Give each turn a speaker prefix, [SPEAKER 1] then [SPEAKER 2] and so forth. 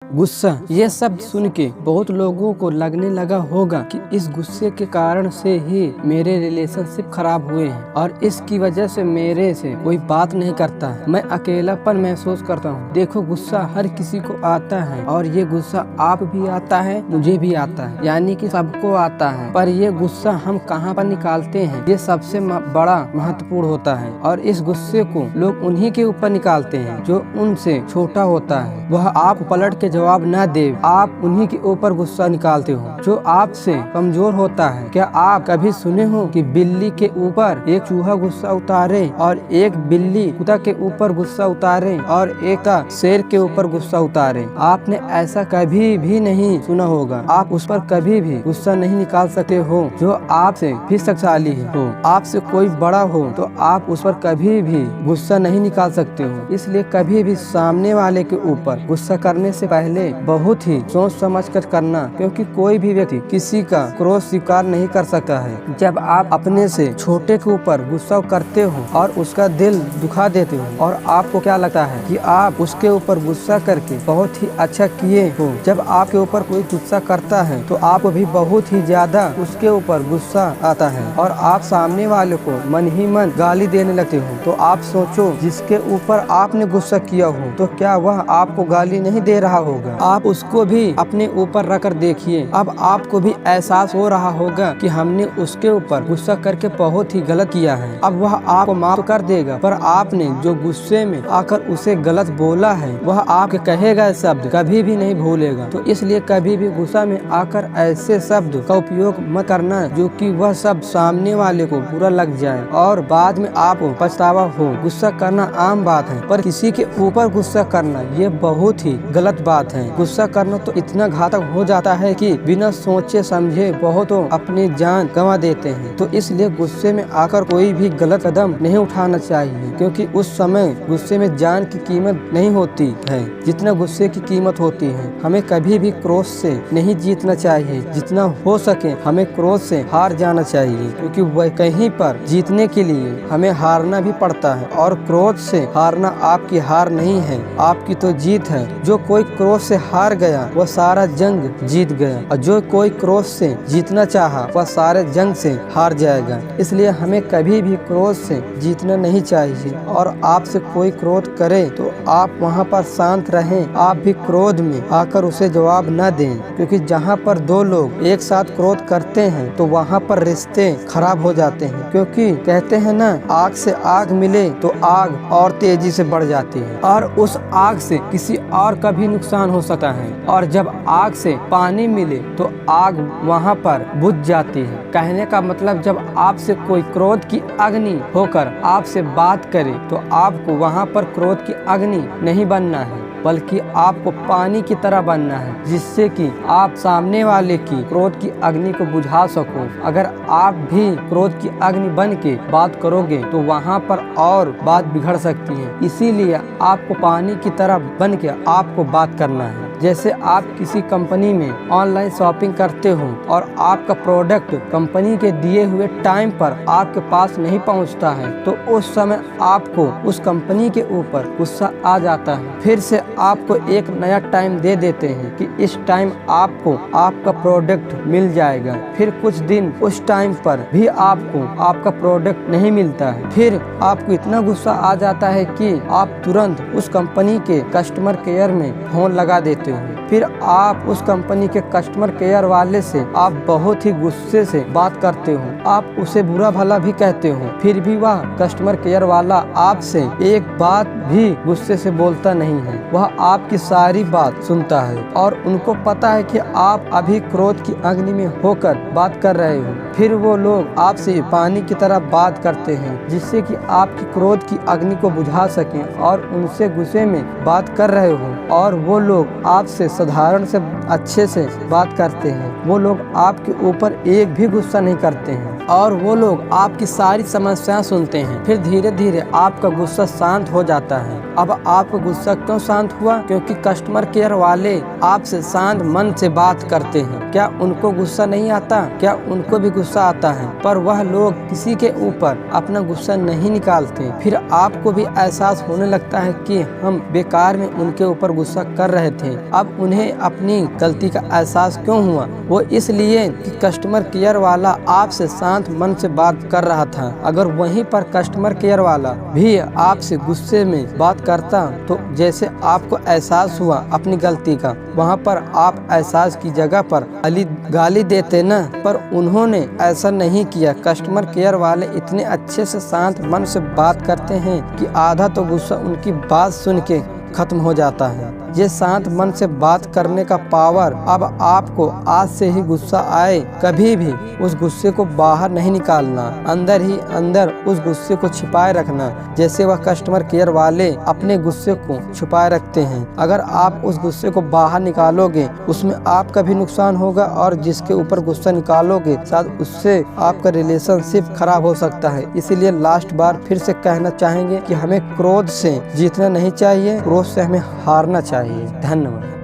[SPEAKER 1] गुस्सा, ये शब्द सुन के बहुत लोगों को लगने लगा होगा कि इस गुस्से के कारण से ही मेरे रिलेशनशिप खराब हुए हैं और इसकी वजह से मेरे से कोई बात नहीं करता है। मैं अकेलापन महसूस करता हूँ। देखो, गुस्सा हर किसी को आता है और ये गुस्सा आप भी आता है, मुझे भी आता है, यानी कि सबको आता है। पर ये गुस्सा हम कहाँ पर निकालते हैं, ये सबसे बड़ा महत्वपूर्ण होता है। और इस गुस्से को लोग उन्हीं के ऊपर निकालते हैं जो उनसे छोटा होता है। वह आप पलट के जवाब न दे, आप उन्हीं के ऊपर गुस्सा निकालते हो जो आपसे कमजोर होता है। क्या आप कभी सुने हो कि बिल्ली के ऊपर एक चूहा गुस्सा उतारे और एक बिल्ली कुत्ता के ऊपर गुस्सा उतारे और एक शेर के ऊपर गुस्सा उतारे? आपने ऐसा कभी भी नहीं सुना होगा। आप उस पर कभी भी गुस्सा नहीं निकाल सकते हो जो आपसे भी शक्तिशाली हो। आपसे कोई बड़ा हो तो आप उस पर कभी भी गुस्सा नहीं निकाल सकते हो। इसलिए कभी भी सामने वाले के ऊपर गुस्सा करने से पहले बहुत ही सोच समझ कर करना, क्योंकि कोई भी व्यक्ति किसी का क्रोध स्वीकार नहीं कर सकता है। जब आप अपने से छोटे के ऊपर गुस्सा करते हो और उसका दिल दुखा देते हो और आपको क्या लगता है कि आप उसके ऊपर गुस्सा करके बहुत ही अच्छा किए हो, जब आपके ऊपर कोई गुस्सा करता है तो आपको भी बहुत ही ज्यादा उसके ऊपर गुस्सा आता है और आप सामने वाले को मन ही मन गाली देने लगते हो। तो आप सोचो, जिसके ऊपर आपने गुस्सा किया हो तो क्या वह आपको गाली नहीं दे रहा होगा? आप उसको भी अपने ऊपर रखकर देखिए। अब आपको भी एहसास हो रहा होगा कि हमने उसके ऊपर गुस्सा करके बहुत ही गलत किया है। अब वह आपको माफ कर देगा, पर आपने जो गुस्से में आकर उसे गलत बोला है वह आपके कहेगा शब्द कभी भी नहीं भूलेगा। तो इसलिए कभी भी गुस्सा में आकर ऐसे शब्द का उपयोग मत करना जो कि वह शब्द सामने वाले को बुरा लग जाए और बाद में आपको पछतावा हो। गुस्सा करना आम बात है, पर किसी के ऊपर गुस्सा करना ये बहुत ही गलत बात है। गुस्सा करना तो इतना घातक हो जाता है कि बिना सोचे समझे बहुतों अपनी जान गंवा देते हैं। तो इसलिए गुस्से में आकर कोई भी गलत कदम नहीं उठाना चाहिए, क्योंकि उस समय गुस्से में जान की कीमत नहीं होती है जितना गुस्से की कीमत होती है। हमें कभी भी क्रोध से नहीं जीतना चाहिए, जितना हो सके हमें क्रोध से हार जाना चाहिए, क्योंकि वह कहीं पर जीतने के लिए हमें हारना भी पड़ता है। और क्रोध से हारना आपकी हार नहीं है, आपकी तो जीत है। जो कोई क्रोध से हार गया वह सारा जंग जीत गया, और जो कोई क्रोध से जीतना चाहा वह सारे जंग से हार जाएगा। इसलिए हमें कभी भी क्रोध से जीतना नहीं चाहिए। और आपसे कोई क्रोध करे तो आप वहाँ पर शांत रहें, आप भी क्रोध में आकर उसे जवाब न दें, क्योंकि जहाँ पर दो लोग एक साथ क्रोध करते हैं तो वहाँ पर रिश्ते खराब हो जाते हैं। क्योंकि कहते हैं ना, आग से आग मिले तो आग और तेजी से बढ़ जाती है और उस आग से किसी और का भी नुकसान हो सकता है। और जब आग से पानी मिले तो आग वहाँ पर बुझ जाती है। कहने का मतलब, जब आपसे कोई क्रोध की अग्नि होकर आपसे बात करे तो आपको वहाँ पर क्रोध की अग्नि नहीं बनना है, बल्कि आपको पानी की तरह बनना है, जिससे कि आप सामने वाले की क्रोध की अग्नि को बुझा सको। अगर आप भी क्रोध की अग्नि बन के बात करोगे तो वहाँ पर और बात बिगड़ सकती है। इसीलिए आपको पानी की तरह बन के आपको बात करना है। जैसे आप किसी कंपनी में ऑनलाइन शॉपिंग करते हो और आपका प्रोडक्ट कंपनी के दिए हुए टाइम पर आपके पास नहीं पहुंचता है, तो उस समय आपको उस कंपनी के ऊपर गुस्सा आ जाता है। फिर से आपको एक नया टाइम दे देते हैं कि इस टाइम आपको आपका प्रोडक्ट मिल जाएगा। फिर कुछ दिन उस टाइम पर भी आपको आपका प्रोडक्ट नहीं मिलता है। फिर आपको इतना गुस्सा आ जाता है कि आप तुरंत उस कंपनी के कस्टमर केयर में फोन लगा देते हो। फिर आप उस कंपनी के कस्टमर केयर वाले से आप बहुत ही गुस्से से बात करते हो, आप उसे बुरा भला भी कहते हो, फिर भी वह कस्टमर केयर वाला आपसे एक बात भी गुस्से से बोलता नहीं है। वह आपकी सारी बात सुनता है और उनको पता है कि आप अभी क्रोध की अग्नि में होकर बात कर रहे हो। फिर वो लोग आपसे पानी की तरह बात करते हैं, जिससे कि आपकी क्रोध की अग्नि को बुझा सकें और उनसे गुस्से में बात कर रहे हो। और वो लोग आपसे साधारण से अच्छे से बात करते हैं। वो लोग आपके ऊपर एक भी गुस्सा नहीं करते हैं और वो लोग आपकी सारी समस्याएं सुनते हैं। फिर धीरे धीरे आपका गुस्सा शांत हो जाता है। अब आपका गुस्सा क्यों शांत हुआ? क्योंकि कस्टमर केयर वाले आपसे शांत मन से बात करते हैं। क्या उनको गुस्सा नहीं आता? क्या उनको भी गुस्सा आता है? पर वह लोग किसी के ऊपर अपना गुस्सा नहीं निकालते। फिर आपको भी एहसास होने लगता है कि हम बेकार में उनके ऊपर गुस्सा कर रहे थे। अब उन्हें अपनी गलती का एहसास क्यों हुआ? वो इसलिए कि कस्टमर केयर वाला आपसे शांत मन से बात कर रहा था। अगर वहीं पर कस्टमर केयर वाला भी आपसे गुस्से में बात करता तो जैसे आपको एहसास हुआ अपनी गलती का, वहाँ पर आप एहसास की जगह पर गाली देते न, पर उन्होंने ऐसा नहीं किया। कस्टमर केयर वाले इतने अच्छे से शांत मन से बात करते हैं कि आधा तो गुस्सा उनकी बात सुन के खत्म हो जाता है। ये शांत मन से बात करने का पावर। अब आपको आज से ही गुस्सा आए, कभी भी उस गुस्से को बाहर नहीं निकालना, अंदर ही अंदर उस गुस्से को छिपाए रखना, जैसे वह कस्टमर केयर वाले अपने गुस्से को छुपाए रखते हैं। अगर आप उस गुस्से को बाहर निकालोगे, उसमें आपका भी नुकसान होगा और जिसके ऊपर गुस्सा निकालोगे शायद उससे आपका रिलेशनशिप खराब हो सकता है। इसीलिए लास्ट बार फिर से कहना चाहेंगे कि हमें क्रोध से जीतना नहीं चाहिए, क्रोध से हमें हारना चाहिए। धन्यवाद।